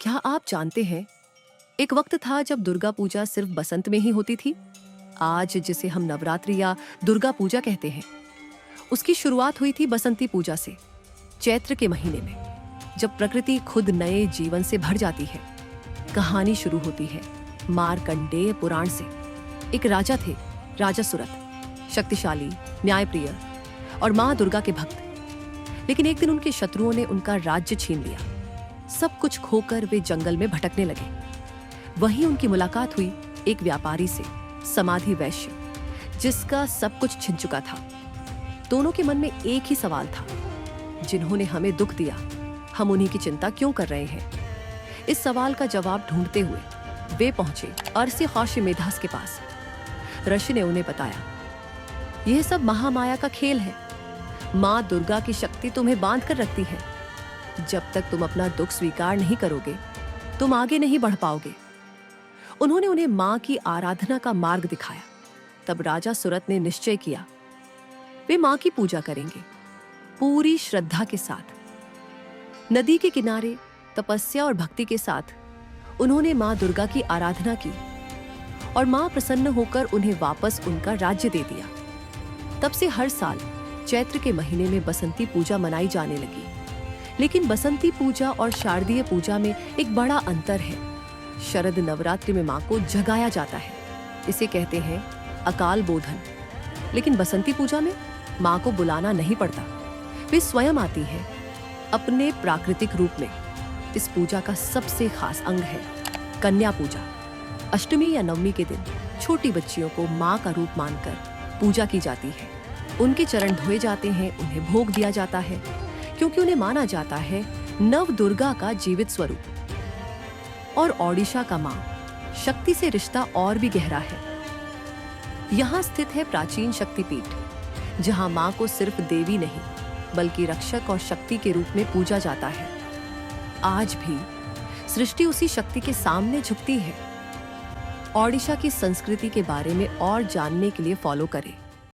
क्या आप जानते हैं, एक वक्त था जब दुर्गा पूजा सिर्फ बसंत में ही होती थी। आज जिसे हम नवरात्रि या दुर्गा पूजा कहते हैं, उसकी शुरुआत हुई थी बसंती पूजा से, चैत्र के महीने में, जब प्रकृति खुद नए जीवन से भर जाती है। कहानी शुरू होती है मार्कंडेय पुराण से। एक राजा थे, राजा सुरथ, शक्तिशाली, न्यायप्रिय और मां दुर्गा के भक्त। लेकिन एक दिन उनके शत्रुओं ने उनका राज्य छीन लिया। सब कुछ खोकर वे जंगल में भटकने लगे। वहीं उनकी मुलाकात हुई एक व्यापारी से, समाधि वैश्य, जिसका सब कुछ छिन चुका था। दोनों के मन में एक ही सवाल था, जिन्होंने हमें दुख दिया, हम उन्हीं की चिंता क्यों कर रहे हैं? इस सवाल का जवाब ढूंढते हुए वे पहुंचे अर्षि मेधास के पास। ऋषि ने उन्हें बताया, यह सब महामाया का खेल है। मां दुर्गा की शक्ति तुम्हें बांध कर रखती है। जब तक तुम अपना दुख स्वीकार नहीं करोगे, तुम आगे नहीं बढ़ पाओगे। उन्होंने उन्हें मां की आराधना का मार्ग दिखाया। तब राजा सुरथ ने निश्चय किया, वे मां की पूजा करेंगे, पूरी श्रद्धा के साथ। नदी के किनारे तपस्या और भक्ति के साथ उन्होंने मां दुर्गा की आराधना की और मां प्रसन्न होकर उन्हें वापस उनका राज्य दे दिया। तब से हर साल चैत्र के महीने में बसंती पूजा मनाई जाने लगी। लेकिन बसंती पूजा और शारदीय पूजा में एक बड़ा अंतर है। शरद नवरात्रि में मां को जगाया जाता है, इसे कहते हैं अकाल बोधन। लेकिन बसंती पूजा में मां को बुलाना नहीं पड़ता, वे स्वयं आती है अपने प्राकृतिक रूप में। इस पूजा का सबसे खास अंग है कन्या पूजा। अष्टमी या नवमी के दिन छोटी बच्चियों को मां का रूप मानकर पूजा की जाती है। उनके चरण धोए जाते हैं, उन्हें भोग दिया जाता है, क्योंकि उन्हें माना जाता है नव दुर्गा का जीवित स्वरूप। और ओडिशा का मां शक्ति से रिश्ता और भी गहरा है। यहाँ स्थित है प्राचीन शक्तिपीठ, जहां मां को सिर्फ देवी नहीं बल्कि रक्षक और शक्ति के रूप में पूजा जाता है। आज भी सृष्टि उसी शक्ति के सामने झुकती है। ओडिशा की संस्कृति के बारे में और जानने के लिए फॉलो करें।